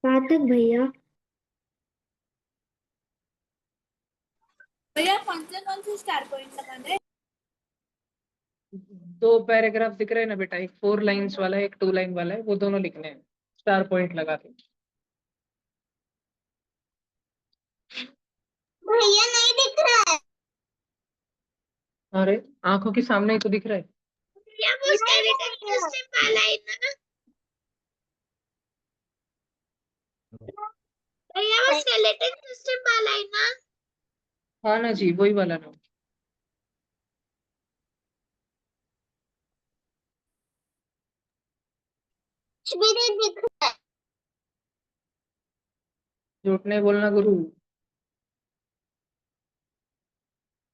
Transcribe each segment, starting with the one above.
पाठक भैया। भैया कौन से स्टार पॉइंट लगाना है? दो पैराग्राफ दिख रहे हैं ना बेटा, एक 4 लाइंस वाला है, एक 2 लाइन वाला है, वो दोनों लिखने हैं स्टार पॉइंट लगा के। भैया नहीं दिख रहा है। अरे आंखों के सामने ही तो दिख रहा है। भैया वो skeleton system वाला है ना। भैया वो skeleton system वाला है ना। हाँ ना जी, वही वाला ना। कुछ भी नहीं दिख रहा है। झूठ नहीं बोलना गुरु।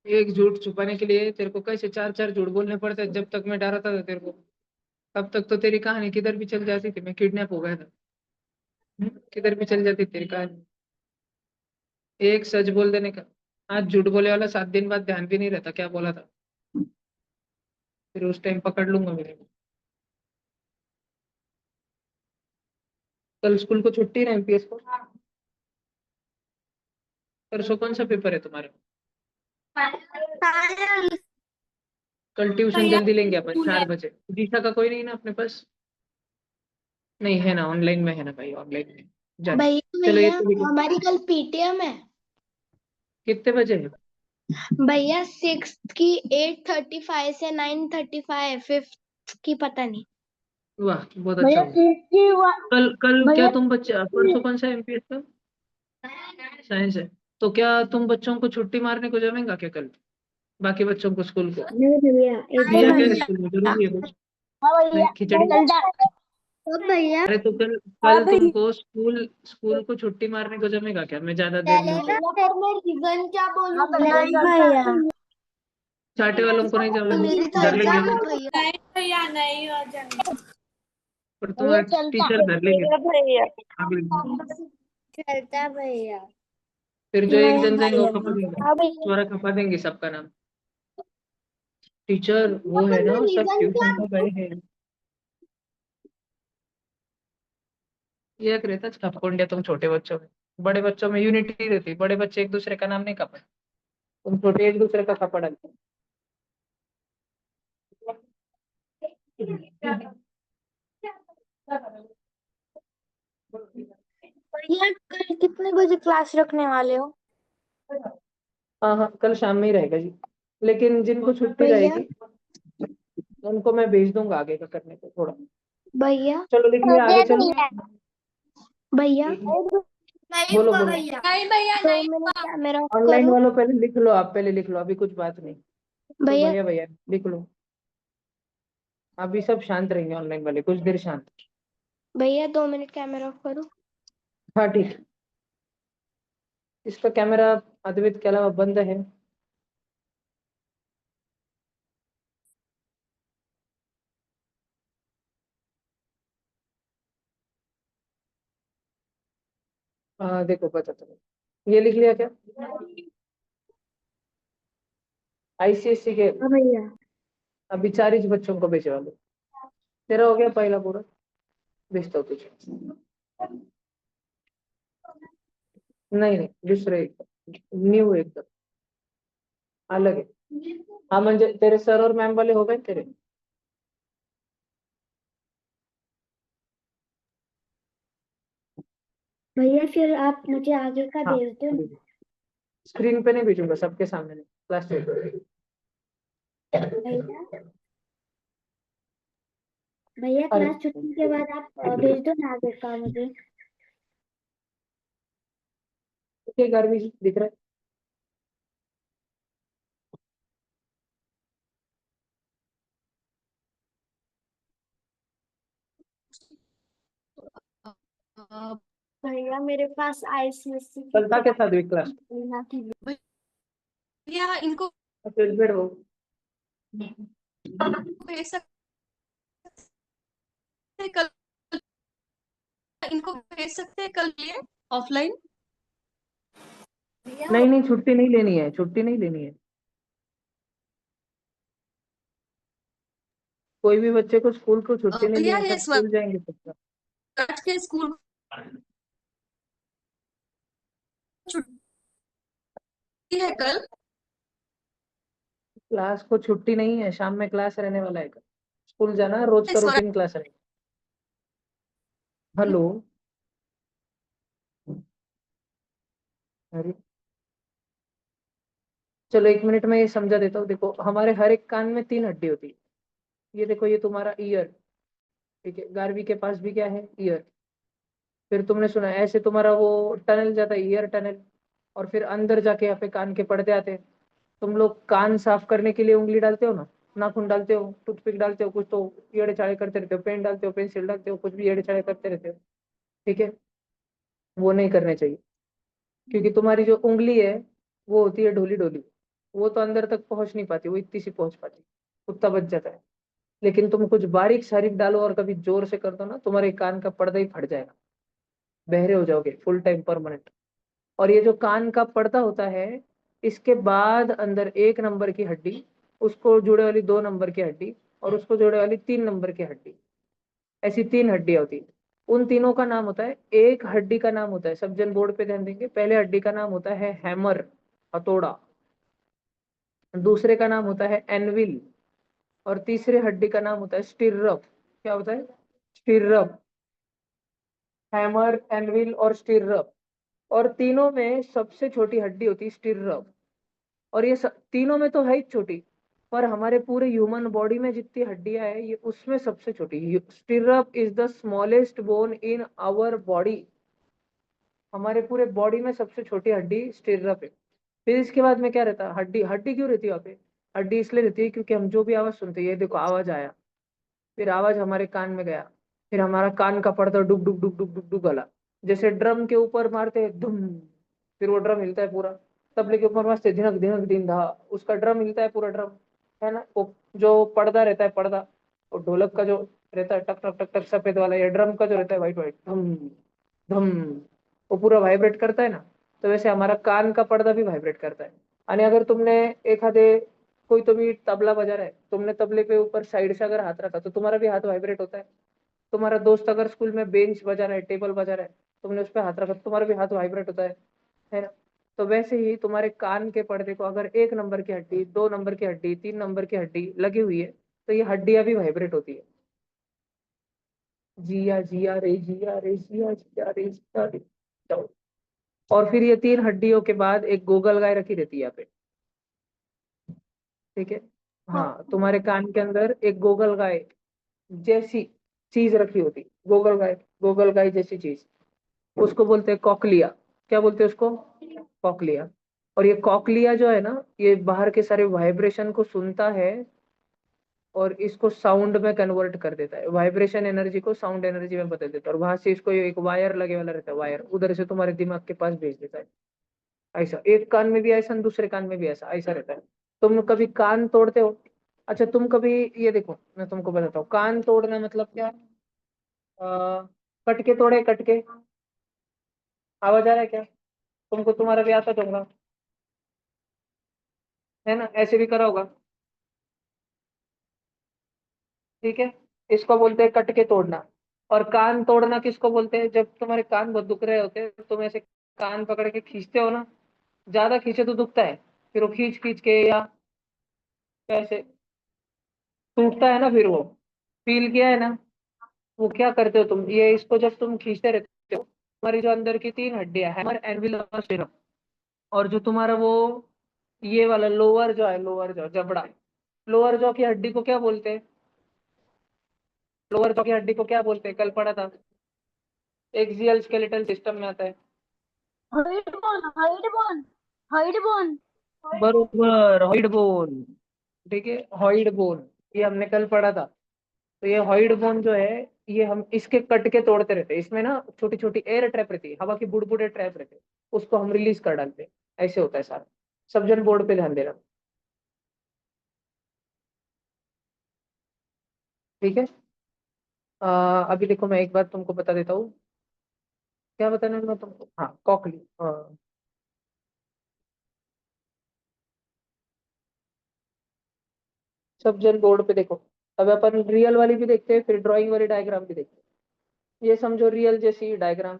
एक झूठ छुपाने के लिए तेरे को कैसे 4 4 झूठ बोलने पड़ते हैं। जब तक मैं डरा था तेरे को, तब तक तो तेरी कहानी किधर भी चल जाती थी, मैं किडनैप हो गया था। किधर भी चल जाती तेरी कहानी। एक सच बोल देने का। आज झूठ बोले वाला 7 दिन बाद ध्यान भी नहीं रहता क्या बोला था, फिर उस टाइम पकड़ लूंगा मेरे को। कल स्कूल को छुट्टी है एमपीएस को। परसों कौन सा पेपर है तुम्हारे? कल ट्यूशन भैया जल्दी लेंगे अपन स्कूल है। 4 बजे। दिशा का कोई नहीं ना अपने पास? नहीं है ना, ऑनलाइन में है ना भाई, ऑनलाइन में जाने। भैया चलो ये भैया तो लिखो। हमारी कल पीटीएम है। कितने बजे है? भैया 6th की 8:35 से 9:35, 5th की पता नहीं। वाह बहुत अच्छा भैया हो। 6th की कल कल क्या भैया तुम बच्चे, परसों कौन सा एमपीएस का? साइंस है। तो क्या तुम बच्चों को छुट्टी मारने को जमेगा क्या कल, बाकी बच्चों को स्कूल को? नहीं भैया दिया क्या है भैया। स्कूल में, जरूरी है कुछ? हाँ नहीं, भैया खिचड़ी। सब भैया। अरे तो कल हाँ कल भैया तुमको स्कूल स्कूल को छुट्टी मारने को जमेगा क्या, मैं ज्यादा देर नहीं चलेगा हूँ। फिर मैं रीजन क्या बोलूं। नहीं भैया चाटे वालों को नहीं मेरी जमेगा, तो घर लेंगे एग्जाम है ना। भैया। नहीं भैया नहीं हो जाएगा। पर भैया तुम्हारे चलता टीचर घर लेंगे भैया अगले दिन। चलता भैया। फिर जो एक नहीं जन जाएंगे वो भैया। खपा देंगे। हाँ भैया तुम्हारा खपा देंगे सबका नाम। टीचर वो है पर मैं ना, सब रीजन क्या ट्यूशन को गए दूं? हैं। ये एक रहता है खपकोंडिया तुम छोटे बच्चों में। बड़े बच्चों में यूनिटी रहती, बड़े बच्चे एक दूसरे का नाम नहीं खपा, तुम छोटे एक दूसरे का खपा डालते भैया कल कितने बजे क्लास रखने वाले हो? हाँ हाँ, कल शाम में ही रहेगा जी। लेकिन जिनको छुट्टी भैया रहेगी उनको मैं भेज दूंगा आगे का करने को थोड़ा। भैया चलो लिख लिया, आगे चलो। भैया नहीं बोलो हुआ बोलो। भैया, नहीं भैया तो नहीं मैंने हुआ। कैमरा ऑफ ऑनलाइन करूं? वालों पहले लिख लो, आप पहले लिख लो, अभी कुछ बात नहीं। तो भैया भैया भैया लिख लो। अभी सब शांत रहेंगे ऑनलाइन वाले, कुछ देर शांत। भैया 2 मिनट कैमरा ऑफ करूं? हाँ ठीक है। इसका कैमरा अद्वैत के अलावा बंद है। देखो बता तो ये लिख लिया क्या? आईसीएससी के हाँ भैया। अभी 4 ही बच्चों को भेजे वाले। तेरा हो गया पहला पूरा, भेजता हूँ तुझे। नहीं नहीं, दूसरे एकदम न्यू, एकदम अलग है। हाँ म्हणजे तेरे सर और मैम वाले हो गए तेरे? भैया फिर आप मुझे आगे का हाँ भेज दो। स्क्रीन पे नहीं भेजूंगा, सबके सामने नहीं, क्लास टेस्ट। भैया भैया अरे क्लास छुट्टी के बाद आप भेज दो ना आगे का मुझे। ठीक है, भी दिख रहा है। भैया मेरे पास आईसीएससी की चलता के साथ हुई क्लास। किताब थी। भैया इनको फिर बेड हो। भेज सकते हैं कल, इनको भेज सकते हैं कल लिए ऑफलाइन। नहीं नहीं, छुट्टी नहीं लेनी है, छुट्टी नहीं लेनी है। कोई भी बच्चे को स्कूल को छुट्टी नहीं भैया लेनी, ये सब स्कूल जाएंगे सबका। स्वराज के स्कूल छुट्टी है कल? क्लास को छुट्टी नहीं है, शाम में क्लास रहने वाला है। स्कूल जाना, रोज का सॉरी। रूटीन क्लास रहेगा। हेलो। अरे चलो 1 मिनट में ये समझा देता हूँ। देखो हमारे हर एक कान में 3 हड्डी होती है। ये देखो, ये तुम्हारा ईयर, ठीक है, गारवी के पास भी क्या है, ईयर। फिर तुमने सुना है, ऐसे तुम्हारा वो टनल जाता है, ईयर टनल, और फिर अंदर जाके यहाँ पे कान के पर्दे आते हैं। तुम लोग कान साफ करने के लिए उंगली डालते हो ना, नाखून डालते हो, टूथपिक डालते हो, कुछ तो येड़े चाड़े करते रहते हो, पेन डालते हो, पेंसिल डालते हो, कुछ भी येड़े चाड़े करते रहते हो, ठीक है। वो नहीं करने चाहिए, क्योंकि तुम्हारी जो उंगली है वो होती है ढोली ढोली। वो तो अंदर तक पहुंच नहीं पाती, वो इतनी सी पहुंच पाती, कुत्ता बच जाता है। लेकिन तुम कुछ बारीक सारीक डालो और कभी जोर से कर दो ना, तुम्हारे कान का पर्दा ही फट जाएगा, बहरे हो जाओगे फुल टाइम परमानेंट। और ये जो कान का पर्दा होता है, इसके बाद अंदर 1 नंबर की हड्डी, उसको जुड़े वाली 2 नंबर की हड्डी, और उसको जुड़े वाली 3 नंबर की हड्डी, ऐसी 3 हड्डियां होती है। उन तीनों का नाम होता है, एक हड्डी का नाम होता है, सब जन बोर्ड पे ध्यान देंगे, पहले हड्डी का नाम होता है हैमर, हथौड़ा। दूसरे का नाम होता है एनविल। और तीसरे हड्डी का नाम होता है स्टिरअप। क्या होता है? स्टिरअप। हैमर, एनविल और स्टिरअप। और तीनों में सबसे छोटी हड्डी होती है स्टिरअप। और ये तीनों में तो है ही छोटी, पर हमारे पूरे ह्यूमन बॉडी में जितनी हड्डियां है, ये उसमें सबसे छोटी। Stirrup is the smallest bone in our body. हमारे पूरे बॉडी में सबसे छोटी हड्डी स्टिरअप है। फिर इसके बाद में क्या रहता है? हड्डी। हड्डी क्यों रहती है वहाँ पे? हड्डी इसलिए रहती है क्योंकि हम जो भी आवाज सुनते हैं, ये देखो आवाज आया, फिर आवाज हमारे कान में गया, फिर हमारा कान का पर्दा डुक डुक डुक डुक डुक डुक गला। जैसे ड्रम के ऊपर मारते हैं धुम, फिर वो ड्रम हिलता है पूरा। तबले के ऊपर मारते धिनक धिनक दिन धा, उसका ड्रम हिलता है पूरा ड्रम, है ना। वो जो पर्दा रहता है, पर्दा, वो ढोलक का जो रहता है, टक टक टक टक सफेद वाला, या ड्रम का जो रहता है, व्हाइट व्हाइट, धम धम, वो पूरा वाइब्रेट करता है ना। तो वैसे हमारा कान का पर्दा भी वाइब्रेट करता है। आणि अगर तुमने एखादे, कोई तो भी तबला बजा रहा है, तुमने तबले पे ऊपर साइड से अगर हाथ रखा तो तुम्हारा भी हाथ वाइब्रेट होता है। तुम्हारा दोस्त अगर स्कूल में बेंच बजा रहा है, टेबल बजा रहा है, तुमने उस पर हाथ रखा तो तुम्हारा भी हाथ वाइब्रेट होता है ना। तो वैसे ही तुम्हारे कान के पर्दे को अगर 1 नंबर की हड्डी, 2 नंबर की हड्डी, 3 नंबर की हड्डी लगी हुई है, तो ये हड्डियां भी वाइब्रेट होती है। जिया जिया रे, जिया रे, जिया जिया रे, जिया रे, जाओ। और फिर ये 3 हड्डियों के बाद एक गोगल गाय रखी रहती है यहाँ पे, ठीक है। हाँ, तुम्हारे कान के अंदर एक गोगल गाय जैसी चीज रखी होती, गोगल गाय, गोगल गाय जैसी चीज, उसको बोलते हैं कॉकलिया। क्या बोलते हैं उसको? कॉकलिया। और ये कॉकलिया जो है ना, ये बाहर के सारे वाइब्रेशन को सुनता है और इसको साउंड में कन्वर्ट कर देता है, वाइब्रेशन एनर्जी को साउंड एनर्जी में बदल देता है, और वहां से इसको एक वायर लगे वाला रहता है, वायर उधर से तुम्हारे दिमाग के पास भेज देता है। ऐसा एक कान में भी ऐसा, दूसरे कान में भी ऐसा ऐसा रहता है। तुम कभी कान तोड़ते हो? अच्छा तुम कभी, ये देखो मैं तुमको बताता हूँ, कान तोड़ना मतलब क्या। कटके तोड़े, कटके, आवाज आ रहा है क्या? तुमको, तुम्हारा भी आता होगा, है ना, ऐसे भी करा होगा, ठीक है। इसको बोलते हैं कटके तोड़ना। और कान तोड़ना किसको बोलते हैं? जब तुम्हारे कान बहुत दुख रहे होते हैं, तुम ऐसे कान पकड़ के खींचते हो ना, ज्यादा खींचे तो दुखता है, फिर वो खींच खींच के या कैसे टूटता है ना, फिर वो फील किया है ना। वो क्या करते हो तुम, ये इसको जब तुम खींचते रहते हो, तुम्हारी जो अंदर की 3 हड्डियां, हैमर, एनविल और स्टिरअप, और जो तुम्हारा वो ये वाला लोअर जो है, लोअर जो जबड़ा, लोअर जॉ की हड्डी को क्या बोलते हैं? लोअर जॉ की हड्डी को क्या बोलते हैं? कल पढ़ा था, एक्सियल स्केलेटल सिस्टम में आता है। Hide bone, hide bone, hide bone. बरोबर, हॉइड बोन, ठीक है, हॉइड बोन, ये हमने कल पढ़ा था। तो ये हॉइड बोन जो है, ये हम इसके कट के तोड़ते रहते हैं। इसमें ना छोटी छोटी एयर ट्रैप रहती है, हवा की बुड़बुड़े ट्रैप रहते हैं, उसको हम रिलीज कर डालते हैं। ऐसे होता है सारा। सब जन बोर्ड पे ध्यान देना, ठीक है। अभी देखो मैं एक बात तुमको बता देता हूँ। क्या बताना है मैं तुमको? हाँ, कॉकली, हाँ। सब जन बोर्ड पे देखो। अब अपन रियल वाली भी देखते हैं, फिर ड्राइंग वाली डायग्राम भी देखते हैं। ये समझो रियल जैसी डायग्राम,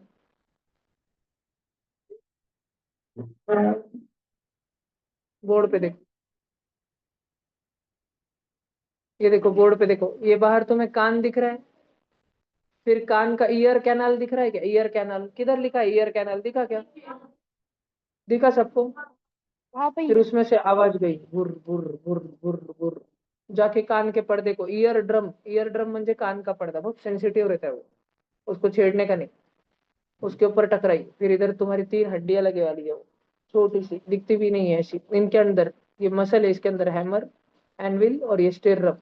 बोर्ड पे देखो, ये देखो बोर्ड पे देखो, ये बाहर तुम्हें कान दिख रहा है, फिर कान का ईयर कैनाल दिख रहा है क्या? ईयर कैनाल किधर लिखा है? ईयर कैनाल दिखा क्या? दिखा सबको? हाँ फिर भैया। उसमें से आवाज गई बुर बुर बुर बुर बुर, जाके कान के पर्दे को, ईयर ड्रम, ईयर ड्रम म्हणजे कान का पर्दा, बहुत सेंसिटिव रहता है वो, उसको छेड़ने का नहीं, उसके ऊपर टकराई, फिर इधर तुम्हारी 3 हड्डियां लगे वाली है वो, छोटी सी, दिखती भी नहीं है ऐसी, इनके अंदर ये मसल है, इसके अंदर हैमर, एनविल और ये स्टेररम,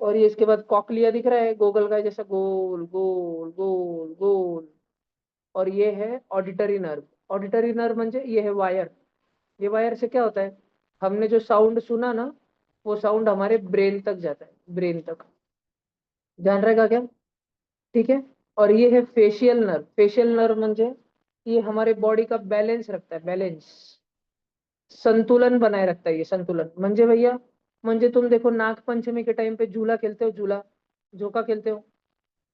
और ये इसके बाद कॉकलिया दिख रहा है गोगल का जैसा, गोल गोल गोल गोल, और ये है ऑडिटरी नर्व। ऑडिटरी नर्व म्हणजे ये है वायर, ये वायर से क्या होता है, हमने जो साउंड सुना ना, वो साउंड हमारे ब्रेन तक जाता है, ब्रेन तक, ध्यान रहेगा क्या? ठीक है। और ये है फेशियल नर्व, फेशियल नर्व म्हणजे ये हमारे बॉडी का बैलेंस रखता है, बैलेंस, संतुलन बनाए रखता है, ये संतुलन म्हणजे भैया, म्हणजे तुम देखो नाग पंचमी के टाइम पे झूला खेलते हो, झूला, झोका खेलते हो,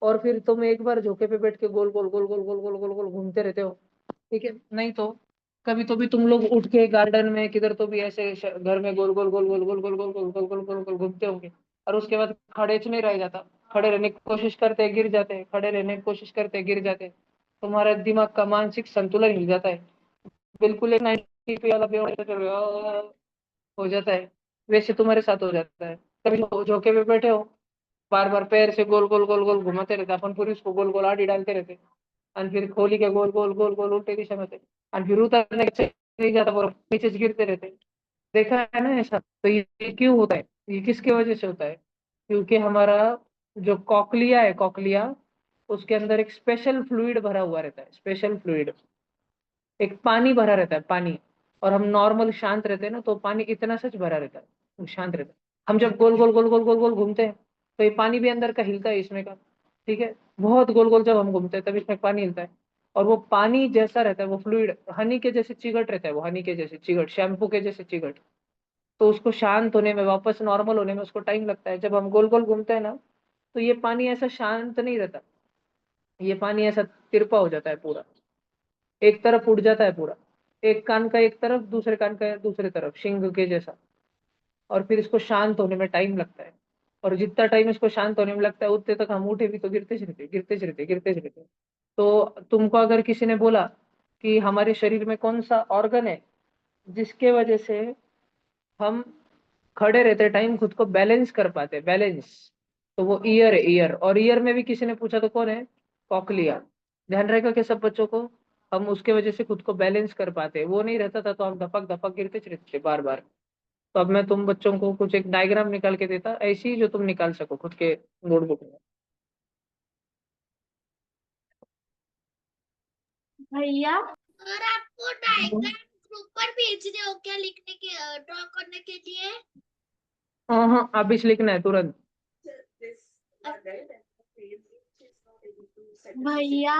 और फिर तुम एक बार झोके पे बैठ के गोल गोल गोल गोल गोल गोल गोल गोल घूमते रहते हो, ठीक है? नहीं तो कभी तो भी तुम लोग उठ के गार्डन में किधर तो भी ऐसे घर में गोल गोल गोल गोल गोल गोल गोल गोल गोल गोल गोल गोल घूमते होंगे, और उसके बाद खड़े नहीं रह जाता, खड़े रहने की कोशिश करते गिर जाते, खड़े रहने की कोशिश करते गिर जाते, तुम्हारा दिमाग का मानसिक संतुलन हिल जाता है, बिल्कुल एक 90 पे वाला हो जाता है, वैसे तुम्हारे साथ हो जाता है। कभी झोके पे बैठे हो, बार बार पैर से गोल गोल गोल गोल घुमाते रहते, अपन पूरी उसको गोल गोल आड़ी डालते रहते, और फिर खोली के गोल गोल गोल गोल उल्टे दिशा में थे, और फिर उतरने से नहीं जाता, पूरा नीचे से गिरते रहते, देखा है ना ऐसा? तो ये क्यों होता है, ये किसके वजह से होता है? क्योंकि हमारा जो कॉकलिया है, कॉकलिया, उसके अंदर एक स्पेशल फ्लूइड भरा हुआ रहता है, स्पेशल फ्लूइड, एक पानी भरा रहता है, पानी, और हम नॉर्मल शांत रहते हैं ना, तो पानी इतना सच भरा रहता है, वो शांत रहता है। हम जब गोल गोल गोल गोल गोल गोल घूमते हैं, तो ये पानी भी अंदर का हिलता है इसमें का, ठीक है? बहुत गोल गोल जब हम घूमते हैं तब इसमें पानी हिलता है, और वो पानी जैसा रहता है, वो फ्लूइड हनी के जैसे चिगट रहता है, वो हनी के जैसे चिगट, शैम्पू के जैसे चिगट, तो उसको शांत होने में, वापस नॉर्मल होने में उसको टाइम लगता है। जब हम गोल गोल घूमते हैं ना, तो ये पानी ऐसा शांत नहीं रहता, ये पानी ऐसा तिरपा हो जाता है पूरा, एक तरफ उड़ जाता है पूरा, एक कान का एक तरफ, दूसरे कान का दूसरे तरफ, शिंग के जैसा, और फिर इसको शांत होने में टाइम लगता है, और जितना टाइम इसको शांत होने में लगता है उतने तक हम उठे भी तो गिरते रहते, गिरते रहते, गिरते रहते। तो तुमको अगर किसी ने बोला कि हमारे शरीर में कौन सा ऑर्गन है जिसके वजह से हम खड़े रहते टाइम खुद को बैलेंस कर पाते, बैलेंस, तो वो ईयर है, ईयर। और ईयर में भी किसी ने पूछा तो कौन है? कॉकलिया। ध्यान रहेगा कि सब बच्चों को, हम उसके वजह से खुद को बैलेंस कर पाते, वो नहीं रहता था तो हम धपक धपक गिरते रहते बार बार। तो अब मैं तुम बच्चों को कुछ एक डायग्राम निकाल के देता, ऐसी जो तुम निकाल सको खुद के नोटबुक में। भैया, और आपको डायग्राम ग्रुप पर भेज रहे हो क्या, लिखने के ड्रॉ करने के लिए? हाँ हाँ, अभी से लिखना है तुरंत। भैया,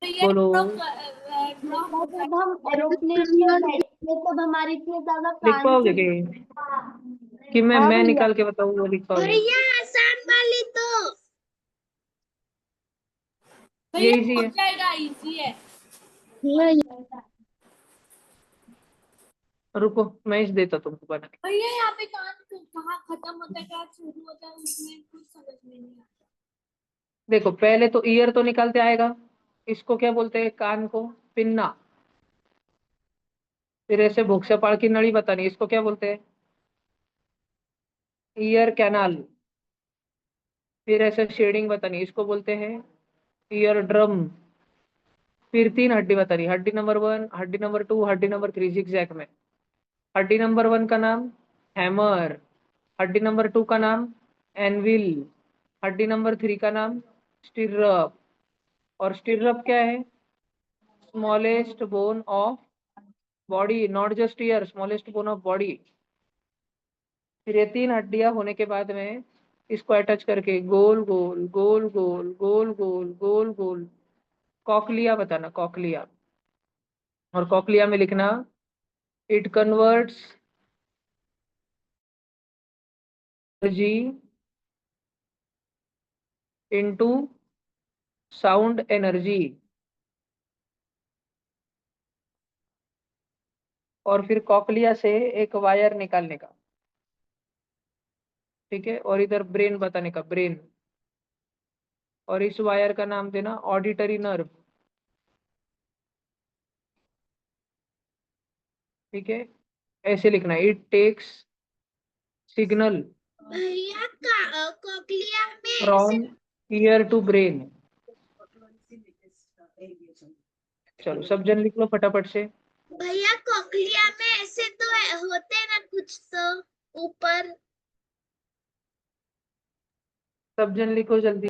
बोलो। भैया जब हम एरोप्लेन में बैठते तब हमारी इतने ज्यादा लिख कान पाओगे चुभते। कि मैं हाँ मैं भैया। निकाल के बताऊँ, वो लिख पाओगे? भैया आसान वाली तो ये इजी है। जाएगा, इजी है। भैया, रुको मैं इस देता तुमको बना के। भैया यहाँ पे कान कहाँ खत्म होता है, कहाँ शुरू होता है, उसमें कुछ समझ में नहीं आता। देखो पहले तो ईयर तो निकालते आएगा, इसको क्या बोलते हैं? कान को पिन्ना। फिर ऐसे भूख से पाड़ की नली बतानी, इसको क्या बोलते हैं? Ear canal. फिर ऐसे शेडिंग बतानी, इसको बोलते हैं ईयर ड्रम। फिर 3 हड्डी बतानी, हड्डी नंबर 1, हड्डी नंबर 2, हड्डी नंबर 3, जिगजैग में। हड्डी नंबर 1 का नाम हैमर, हड्डी नंबर 2 का नाम एनविल, हड्डी नंबर 3 का नाम स्टिरअप। और स्टिरअप क्या है? Smallest bone of body, not just year, smallest bone of body. फिर ये 3 हड्डियां होने के बाद में इसको अटैच करके गोल गोल गोल गोल गोल गोल गोल गोल, कॉकलिया बताना, कॉकलिया। और कॉकलिया में लिखना, it converts energy into sound energy. और फिर कॉकलिया से एक वायर निकालने का, ठीक है, और इधर ब्रेन बताने का, ब्रेन, और इस वायर का नाम देना ऑडिटरी नर्व, ठीक है। ऐसे लिखना, इट टेक्स सिग्नल भैया कॉकलिया में ऐसे फ्रॉम ईयर टू ब्रेन। चलो सब जन लिख लो फटाफट से। भैया कॉकलिया में ऐसे तो होते हैं ना कुछ तो ऊपर। सब जन लिखो जल्दी।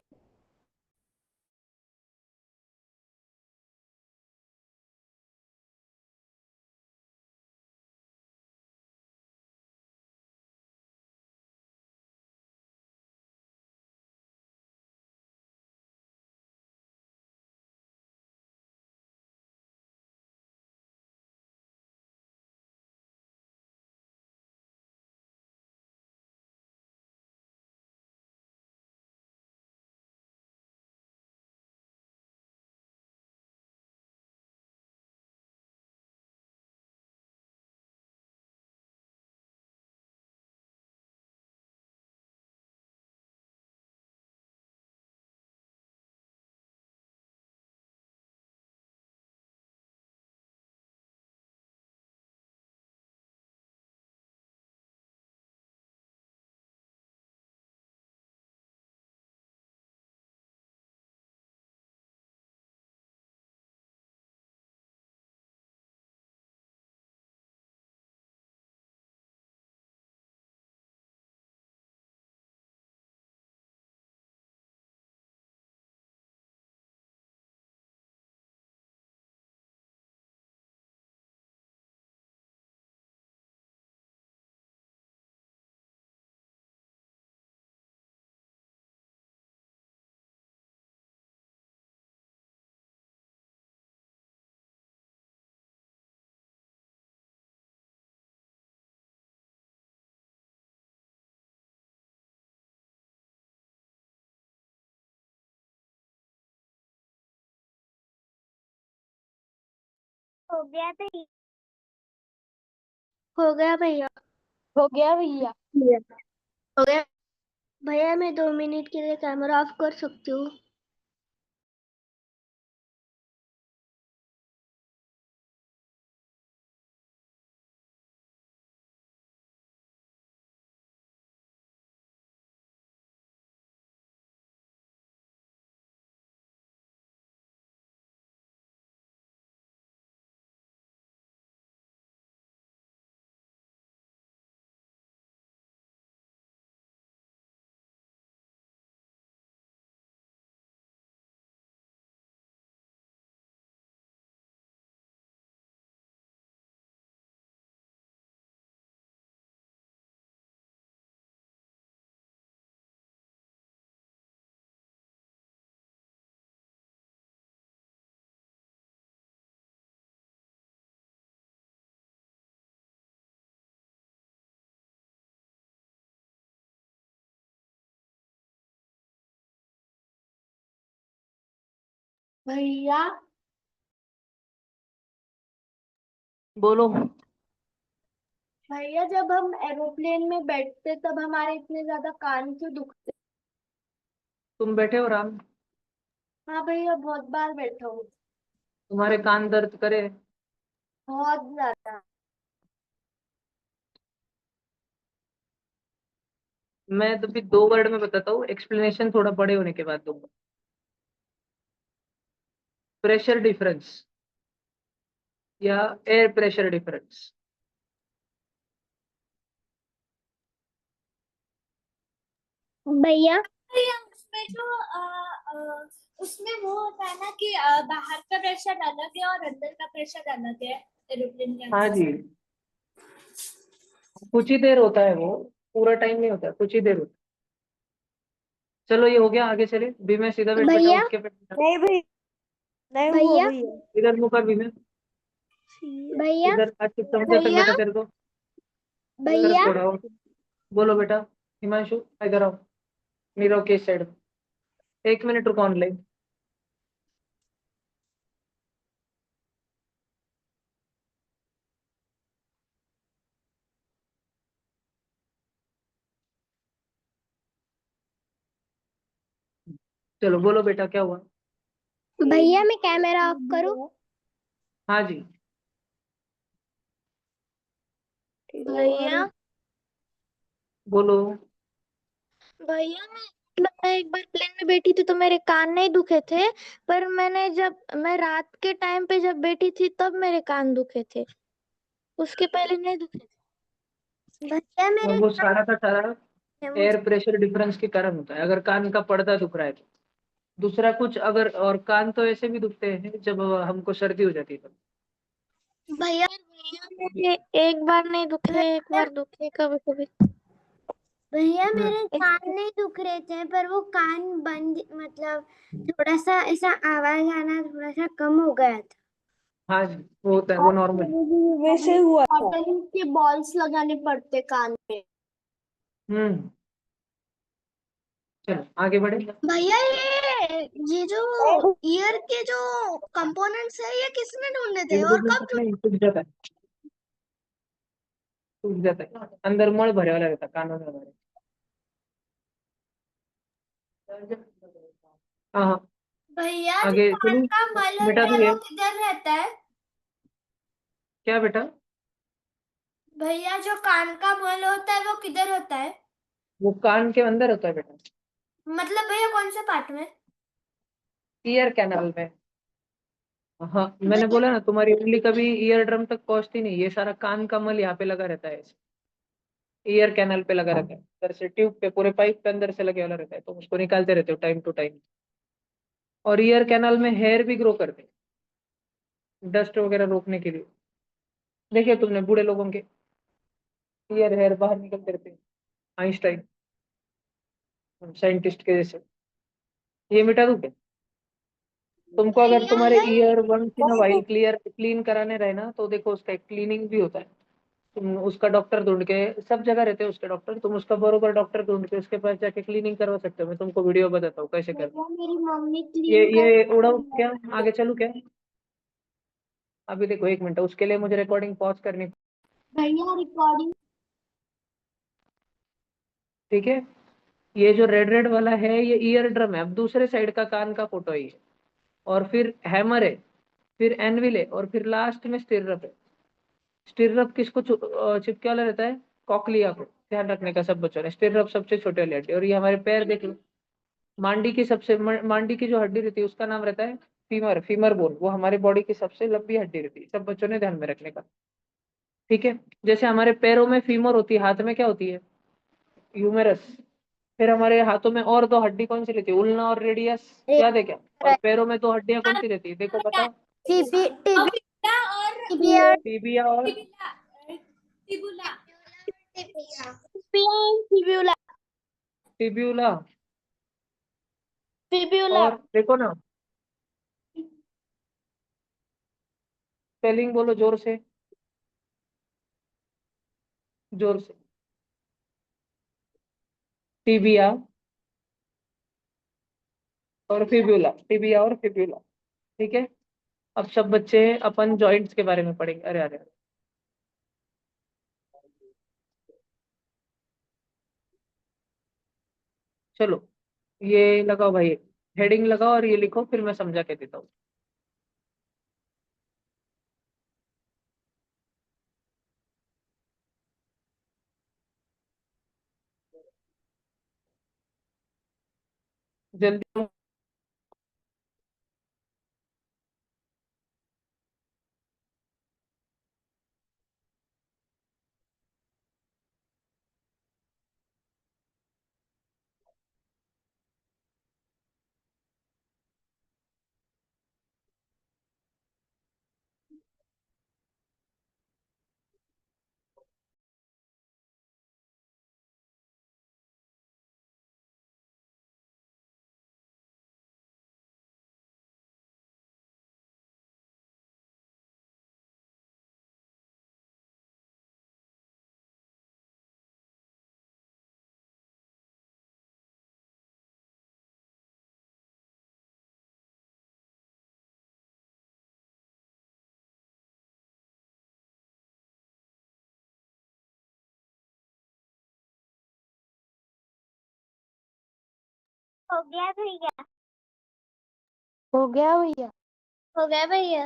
हो गया भैया, हो गया भैया, हो गया भैया, हो गया भैया। मैं 2 मिनट के लिए कैमरा ऑफ कर सकती हूँ? भैया बोलो। भैया, जब हम एरोप्लेन में बैठते तब हमारे इतने ज्यादा कान क्यों दुखते? तुम बैठे हो राम? हाँ भैया, बहुत बार बैठा हूँ, तुम्हारे कान दर्द करे? बहुत ज्यादा। मैं तो भी 2 वर्ड में बताता हूँ, एक्सप्लेनेशन थोड़ा बड़े होने के बाद दूंगा। प्रेशर डिफरेंस या एयर प्रेशर डिफरेंस। भैया भैया उसमें जो उसमें वो होता है ना कि बाहर का प्रेशर अलग है और अंदर का प्रेशर अलग है एरोप्लेन के हाँ अंदर। जी, कुछ ही देर होता है वो, पूरा टाइम नहीं होता, कुछ ही देर होता है। चलो ये हो गया, आगे चले। भी मैं सीधा बैठ बैठा, भैया उठ के बैठा। नहीं भैया, नहीं हुआ भैया इधर मुंह कर, भी मैं भैया, इधर आज कितना बजे तक भैया, बैठा तेरे को? सर भैया, थोड़ा और। बोलो बेटा। हिमांशु इधर आओ, मेरा के साइड। 1 मिनट रुको ऑनलाइन। चलो बोलो बेटा, क्या हुआ? भैया मैं कैमरा ऑफ करूँ? हाँ जी। भैया बोलो। भैया मैं एक बार प्लेन में बैठी थी तो मेरे कान नहीं दुखे थे, पर मैं रात के टाइम पे जब बैठी थी तब मेरे कान दुखे थे, उसके पहले नहीं दुखे थे। भैया और मेरे वो सारा का सारा कान एयर प्रेशर डिफरेंस के कारण होता है, अगर कान का पर्दा दुख रहा है तो। दूसरा कुछ अगर, और कान तो ऐसे भी दुखते हैं जब हमको सर्दी हो जाती है तो। भैया मेरे एक बार नहीं दुखे, एक बार दुखे कभी कभी। भैया मेरे कान नहीं दुख रहे थे, पर वो कान बंद, मतलब थोड़ा सा ऐसा आवाज आना थोड़ा सा कम हो गया था। हाँ जी, वो होता है, वो नॉर्मल। वैसे हुआ था। कॉटन के बॉल्स लगाने पड़ते कान पे। हम्म। चलो आगे बढ़े। भैया ये जो ईयर के जो कंपोनेंट्स है ये किसने ढूंढे थे एक और दो दिन कब तक नहीं सूख जाता है, सूख जाता है, अंदर मड़ भरे वाला रहता है कानों में हमारे। हाँ हाँ। भैया जो आगे कान चलूं? का मल मिटा होता है दूं ये? वो किधर रहता है? क्या बेटा? भैया जो कान का मल होता है वो किधर होता है? वो कान के अंदर होता है बेटा, मतलब भैया कौन से पार्ट में? ईयर कैनल में। हाँ मैंने बोला ना, तुम्हारी उंगली कभी ईयर ड्रम तक पहुंचती नहीं, ये सारा कान का मल यहाँ पे लगा रहता है, ईयर कैनल पे लगा रहता है, अंदर से ट्यूब पे, पूरे पाइप पे अंदर से लगे वाला रहता है, तो उसको निकालते रहते हो टाइम टू टाइम। और ईयर कैनल में हेयर भी ग्रो करते हैं, डस्ट वगैरह रोकने के लिए। देखिए तुमने बूढ़े लोगों के ईयर हेयर बाहर निकलते रहते हैं, आइंस्टाइन साइंटिस्ट के जैसे। ये मिटा दूं क्या? तुमको अगर तुम्हारे ear once in while clear clean कराने रहे ना, तो देखो उसका एक क्लीनिंग भी होता है। तुम उसका डॉक्टर ढूंढ के, सब जगह रहते हैं उसके डॉक्टर, तुम उसका बरोबर डॉक्टर ढूंढ के उसके पास जाके क्लीनिंग करवा सकते हो। मैं तुमको वीडियो बताता हूँ कैसे करना। भैया मेरी मम्मी ये क्लीन ये कर। उड़ाओ क्या? आगे चलूं क्या? अभी देखो, एक मिनट, उसके लिए मुझे रिकॉर्डिंग पॉज करनी। भैया रिकॉर्डिंग। ठीक है। ये जो रेड रेड वाला है ये ईयर ड्रम है, अब दूसरे साइड का कान का फोटो ही है। और फिर हैमर है, फिर एनविल है, और फिर लास्ट में स्टिरअप है। स्टिरअप किसको चिपके वाला रहता है? कॉकलिया को। ध्यान रखने का सब बच्चों ने, स्टिरअप सबसे छोटे वाली हड्डी। और ये हमारे पैर देख लो, मांडी की सबसे मांडी की जो हड्डी रहती है उसका नाम रहता है फीमर, फीमर बोन। वो हमारे बॉडी की सबसे लंबी हड्डी रहती है, सब बच्चों ने ध्यान में रखने का। ठीक है। जैसे हमारे पैरों में फीमर होती है, हाथ में क्या होती है? ह्यूमेरस। फिर हमारे हाथों में और दो हड्डी कौन सी रहती है? उल्ना और रेडियस। याद है क्या? और पैरों में दो हड्डियां कौन सी रहती है? देखो बताओ। टीबी और टीबी टिबिया और टिबिया टीबिया और टिबिला टिबुला। टिबिया टिब्यूला। फिब्यूला। और देखो ना, स्पेलिंग बोलो जोर से, जोर से। टिबिया और फिब्यूला, टिबिया और फिब्यूला। ठीक है। अब सब बच्चे अपन जॉइंट्स के बारे में पढ़ेंगे। अरे अरे, चलो ये लगाओ भाई, हेडिंग लगाओ और ये लिखो, फिर मैं समझा के देता हूँ। जल्दी। हो गया भैया। हो गया भैया। हो गया भैया।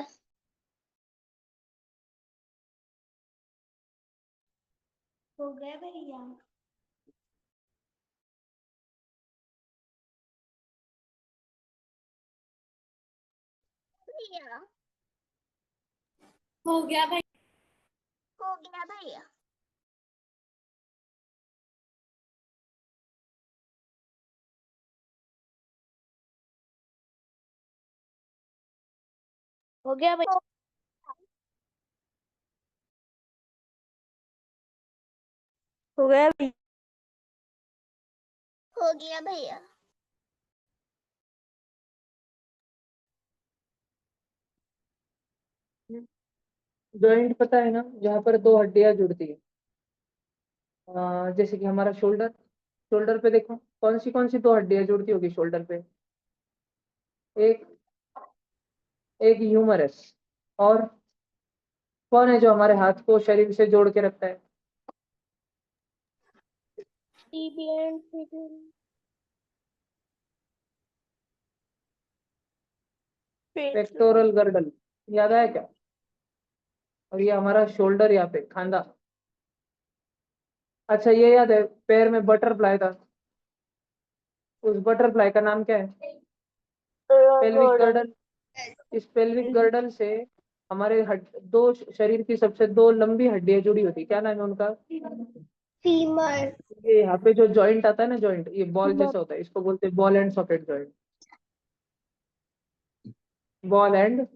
हो गया भैया। हो गया भैया। हो गया भैया। हो गया भैया। हो गया भैया। हो गया भैया। जॉइंट पता है ना, जहाँ पर दो हड्डियां जुड़ती है। जैसे कि हमारा शोल्डर, शोल्डर पे देखो कौन सी दो हड्डियां जुड़ती होगी शोल्डर पे। एक एक ह्यूमरस, और कौन है जो हमारे हाथ को शरीर से जोड़ के रखता है? टीबीएन पेक्टोरल गर्डल, याद आया क्या? और ये हमारा शोल्डर, यहाँ पे खांदा। अच्छा ये याद है, पैर में बटरफ्लाई था, उस बटरफ्लाई का नाम क्या है? Pelvic girdle. इस पेल्विक गर्डल से हमारे दो शरीर की सबसे दो लंबी हड्डियां जुड़ी होती है, क्या नाम है उनका? फीमर। ये यहाँ पे जो जॉइंट आता है ना, जॉइंट ये बॉल जैसा होता है, इसको बोलते हैं ball and socket joint. Ball and,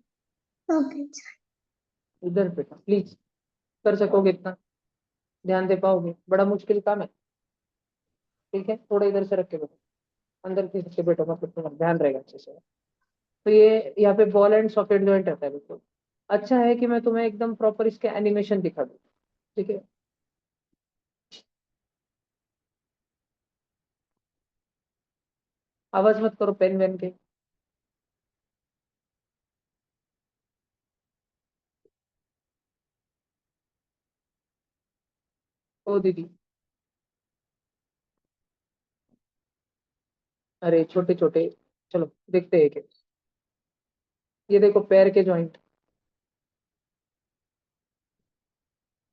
इधर पे प्लीज, कर सकोगे इतना? ध्यान दे पाओगे? बड़ा मुश्किल काम है, ठीक है? थोड़ा इधर से रख के बैठो, अंदर खींच के बैठो, मतलब तुम्हारा ध्यान रहेगा अच्छे से। तो ये यहाँ पे बॉल एंड सॉकेट जॉइंट रहता है बिल्कुल। अच्छा है कि मैं तुम्हें एकदम प्रॉपर इसके एनिमेशन दिखा दूँ, ठीक है? आवाज मत करो पेन वेन के। ओ दीदी, अरे छोटे छोटे, चलो देखते हैं कि ये देखो पैर के जॉइंट।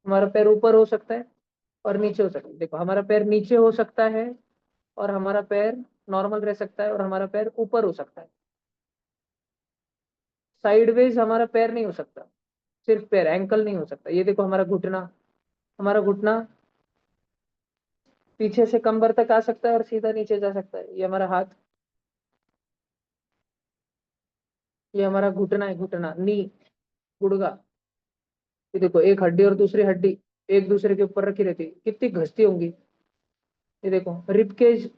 हमारा पैर ऊपर हो सकता है और नीचे हो सकता है। देखो हमारा पैर नीचे हो सकता है, और हमारा पैर नॉर्मल रह सकता है, और हमारा पैर ऊपर हो सकता है। साइडवेज हमारा पैर नहीं हो सकता, सिर्फ पैर, एंकल नहीं हो सकता। ये देखो हमारा घुटना, हमारा घुटना पीछे से कमर तक आ सकता है और सीधा नीचे जा सकता है। ये हमारा हाथ, ये हमारा घुटना है, घुटना, नी, गुड़गा। ये देखो एक हड्डी और दूसरी हड्डी एक दूसरे के ऊपर रखी रहती है, कितनी घसती होंगी। ये देखो रिब केज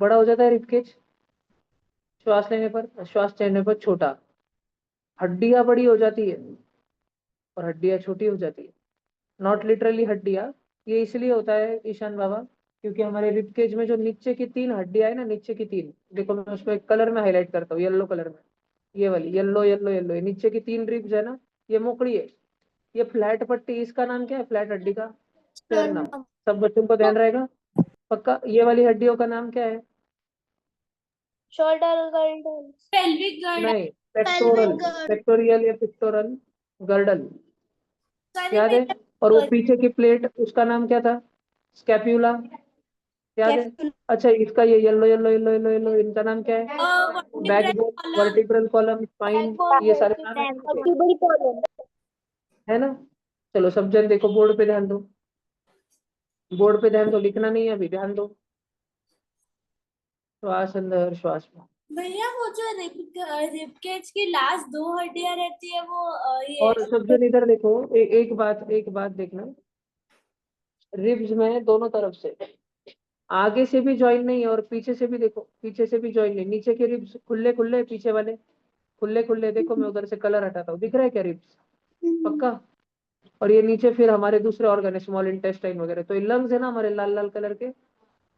बड़ा हो जाता है, रिब केज श्वास लेने पर, श्वास चढ़ने पर छोटा। हड्डियां बड़ी हो जाती है और हड्डियां छोटी हो जाती है, नॉट लिटरली हड्डियां। ये इसलिए होता है ईशान बाबा, क्योंकि हमारे रिब केज में जो नीचे की तीन हड्डियां है ना, नीचे की तीन, देखो मैं उसको एक कलर में हाईलाइट करता हूँ, येलो कलर में, ये वाली येलो येलो येलो, ये नीचे की तीन रिब्स है ना, ये मोकड़ी है। ये फ्लैट पट्टी, इसका नाम क्या है फ्लैट हड्डी का? स्टर्नम। सब बच्चों को ध्यान रहेगा पक्का? ये वाली हड्डियों का नाम क्या है? Shoulder girdle. Pelvic girdle. नहीं, पेक्टोरल, पेक्टोरियल या पिक्टोरल गर्डल, सॉरी याद है? भैया। और वो पीछे की प्लेट, उसका नाम क्या था? स्कैप्यूला, याद है? अच्छा इसका ये yellow yellow yellow yellow yellow, इनका नाम क्या है? बैकबोन, वर्टिब्रल कॉलम, स्पाइन, ये सारे नाम है इनके, बड़ी प्रॉब्लम। है ना? चलो सब जन देखो, बोर्ड पे ध्यान दो, बोर्ड पे ध्यान दो, लिखना नहीं है अभी, ध्यान दो। श्वास अंदर, श्वास बाहर। भैया वो जो रिबकेज की लास्ट दो हड्डियां रहती है वो ये और सब जन इधर देखो, एक बात देखना, रिब्स में दोनों तरफ से, आगे से भी जॉइन नहीं है और पीछे से भी, देखो पीछे से भी जॉइन नहीं। नीचे के रिब्स खुले खुले, पीछे वाले खुले खुले। देखो मैं उधर से कलर हटाता हूँ, दिख रहा है क्या रिब्स? पक्का? और ये नीचे फिर हमारे दूसरे ऑर्गन है, स्मॉल इंटेस्टाइन वगैरह। तो ये लंग्स है ना हमारे, लाल लाल कलर के,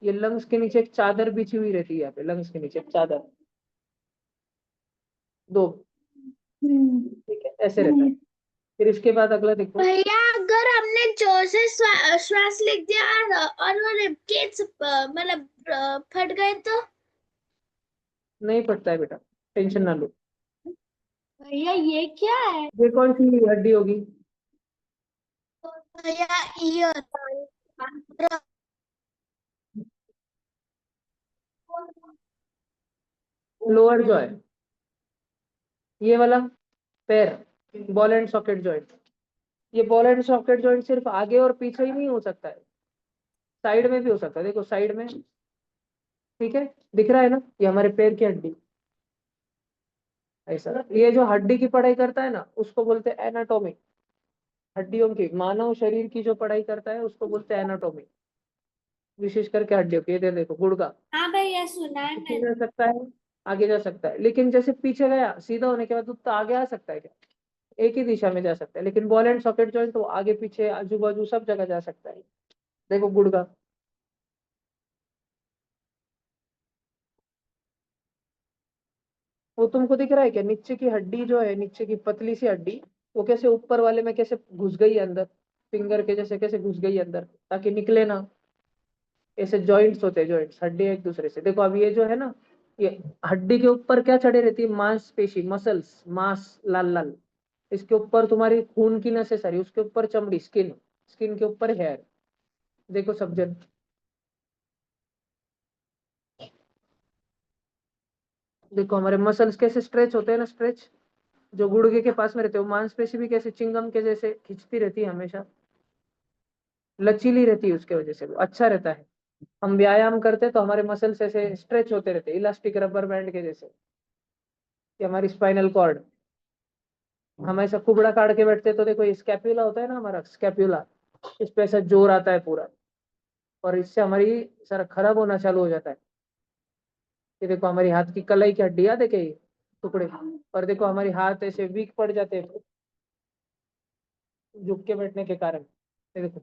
ये लंग्स के नीचे एक चादर बिछी हुई रहती है, यहाँ पे लंग्स के नीचे एक चादर, दो, ठीक है? ऐसे रहता है। फिर इसके बाद अगला देखो, भैया अगर हमने जोर से श्वास लिख दिया और वो रिबकेज मतलब फट गए तो? नहीं फटता है बेटा, टेंशन ना लो। भैया ये क्या है? ये कौन सी हड्डी होगी? भैया ईयर लोअर जो है ये वाला पैर, बॉल एंड सॉकेट जॉइंट। ये बॉल एंड सॉकेट जॉइंट सिर्फ आगे और पीछे ही नहीं हो सकता है, साइड में भी हो सकता है। देखो साइड में, ठीक है, दिख रहा है ना, ये हमारे पैर की हड्डी। ऐसा ये जो हड्डी की पढ़ाई करता है ना उसको बोलते हैं एनाटॉमी। हड्डियों की, मानव शरीर की जो पढ़ाई करता है उसको बोलते हैं एनाटॉमी, विशेष करके हड्डियों की। ये देखो गुड़गा हाँ भैया सुना है पीछे मैंने। जा सकता है, आगे जा सकता है, लेकिन जैसे पीछे गया सीधा होने के बाद तो आगे आ सकता है क्या? एक ही दिशा में जा सकता है, लेकिन बॉल एंड सॉकेट जॉइंट तो आगे पीछे आजू बाजू सब जगह जा सकता है। देखो गुड़गा, वो तुमको दिख रहा है क्या? नीचे की हड्डी जो है, नीचे की पतली सी हड्डी, वो कैसे ऊपर वाले में कैसे घुस गई अंदर, फिंगर के जैसे कैसे घुस गई अंदर ताकि निकले ना। ऐसे जॉइंट्स होते हैं, जॉइंट्स हड्डी एक दूसरे से। देखो अब ये जो है ना, ये हड्डी के ऊपर क्या चढ़े रहती है? मांसपेशी, मसल्स, मांस लाल लाल। इसके ऊपर तुम्हारी खून की नसें सारी, उसके ऊपर चमड़ी, स्किन, स्किन के ऊपर हेयर। देखो सब्जन, देखो हमारे मसल्स कैसे स्ट्रेच होते हैं ना, स्ट्रेच जो गुड़गे के पास में रहते हो, मांसपेशी भी कैसे चिंगम के जैसे खिंचती रहती है, हमेशा लचीली रहती है, उसके वजह से वो अच्छा रहता है। हम व्यायाम करते हैं तो हमारे मसल्स ऐसे स्ट्रेच होते रहते हैं, इलास्टिक रबर बैंड के जैसे। ये हमारी स्पाइनल कॉर्ड, हम ऐसा कुबड़ा काट के बैठते हैं तो देखो ये स्कैप्यूला होता है ना हमारा, स्कैप्यूला, इस पे ऐसा जोर आता है पूरा, और इससे हमारी सारा खराब होना चालू हो जाता है। ये देखो हमारी हाथ की कलाई की हड्डियां, देखे ये टुकड़े, और देखो हमारी हाथ ऐसे वीक पड़ जाते हैं झुक के बैठने के कारण। ये देखो,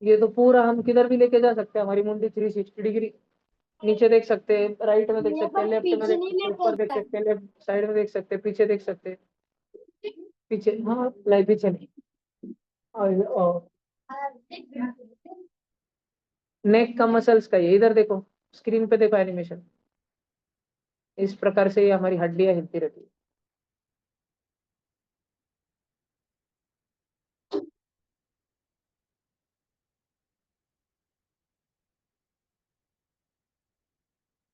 ये तो पूरा हम किधर भी लेके जा सकते हैं, हमारी मुंडी 360 डिग्री। नीचे देख सकते हैं, राइट में देख ये सकते हैं, बस लेफ्ट में पीछे देख नहीं सकते हैं, लेके ऊपर देख जाए। सकते हैं, लेफ्ट साइड में देख सकते हैं, पीछे देख सकते हैं। पीछे, हाँ नहीं पीछे नहीं। और नेक का मसल्स का ये इधर देखो, स्क्रीन पे देखो एनिमेशन, इस प्रकार से ये हमारी हड्डियां हिलती रहती है।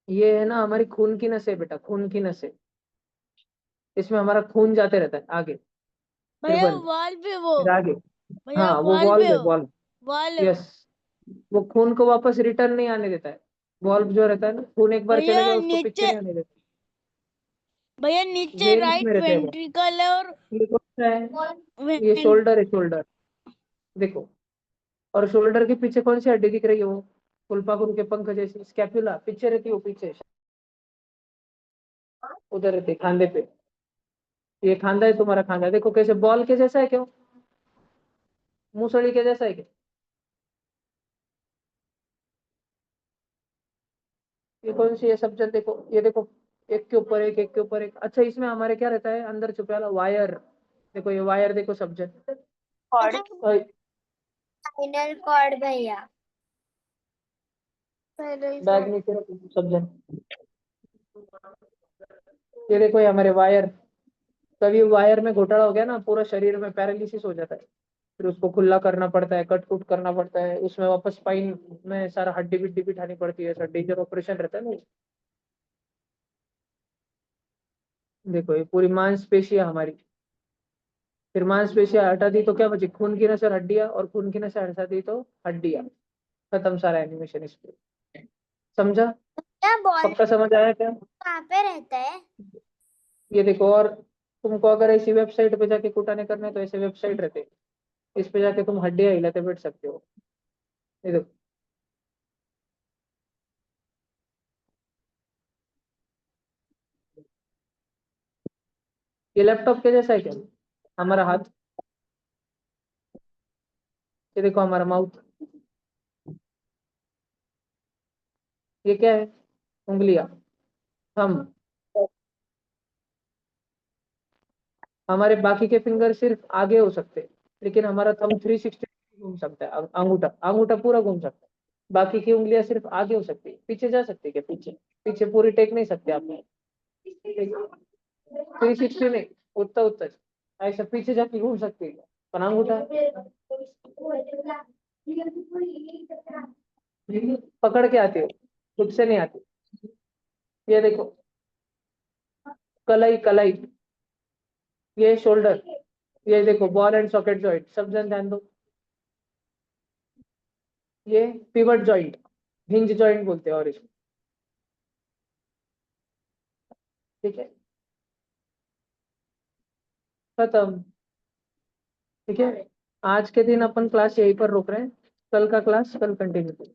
ये है ना हमारी खून की नसें बेटा, खून की नसें, इसमें हमारा खून जाते रहता है आगे, फिर भैया बंद, वॉल पे वो, फिर आगे। भैया हाँ वो वॉल वॉल्व पे है, वो, वॉल्व। वॉल यस, वो खून को वापस रिटर्न नहीं आने देता है। वॉल्व जो रहता है ना, खून एक बार चले भैया गया उसको पीछे नीचे, नहीं आने देता। भैया नीचे वेन्स में राइट रहते हैं वो। वेंट्रिकल है और ये कौन सा है? ये वें- शोल्डर है, शोल्डर। देखो, और शोल्डर के पीछे कौन सी हड्डी दिख रही है? वो फुलपाखुर के पंख जैसी स्कैपुला पीछे रहती है, वो पीछे उधर रहती है खांधे पे। ये खांधा है तुम्हारा, खांधा देखो कैसे बॉल के जैसा है, क्यों मूसड़ी के जैसा है क्या? ये कौन सी है सब्जेक्ट? देखो ये देखो, एक के ऊपर एक, एक के ऊपर एक। अच्छा इसमें हमारे क्या रहता है अंदर छुपा वाला? वायर। देखो ये वायर, देखो सब्जेक्ट, फाइनल कॉर्ड भैया। पहले बैग नीचे रखो सब्जेक्ट। ये देखो ये हमारे वायर, कभी वायर में घोटाला हो गया ना, पूरा शरीर में पैरालिसिस हो जाता है, फिर उसको खुला करना पड़ता है, कट कुट करना पड़ता है, उसमें वापस स्पाइन में सारा हड्डी बिड्डी बिठानी पड़ती है, ऐसा डेंजर ऑपरेशन रहता है ना। देखो ये पूरी मांसपेशी है हमारी, फिर मांसपेशियां हटा दी तो क्या बची? खून की नसें, हड्डियां, और खून की नसें हटा दी तो हड्डियां। खत्म सारा एनिमेशन इस पे। समझा? क्या बॉल पक्का समझ आया क्या? कहाँ पे रहता है? ये देखो, और तुमको अगर ऐसी वेबसाइट पे जाके कुटाने करने तो ऐसे वेबसाइट रहते हैं, इस पे जाके तुम हड्डियां हिलाते बैठ सकते हो। ये देखो, ये लैपटॉप के जैसा है क्या हमारा हाथ? ये देखो हमारा माउथ, ये क्या है? उंगलियां, हम। हमारे बाकी के फिंगर सिर्फ आगे हो सकते हैं, लेकिन हमारा थंब 360 घूम सकता है, अंगूठा अंगूठा पूरा घूम सकता है। बाकी की उंगलियां सिर्फ आगे हो सकती है, पीछे जा सकती है क्या? पीछे पीछे पूरी टेक नहीं सकते आप। 360 नहीं, उतना उतना ऐसा पीछे जाके घूम सकती है, पर अंगूठा पकड़ के आती हो, खुद से नहीं आती। ये देखो, कलाई कलाई, ये शोल्डर, ये देखो बॉल एंड सॉकेट जॉइंट, सब जन ध्यान दो। ये पिवट जॉइंट, हिंज जॉइंट बोलते हैं और इसको, ठीक है, खत्म। ठीक है, आज के दिन अपन क्लास यहीं पर रोक रहे हैं, कल का क्लास कल कंटिन्यू करेंगे।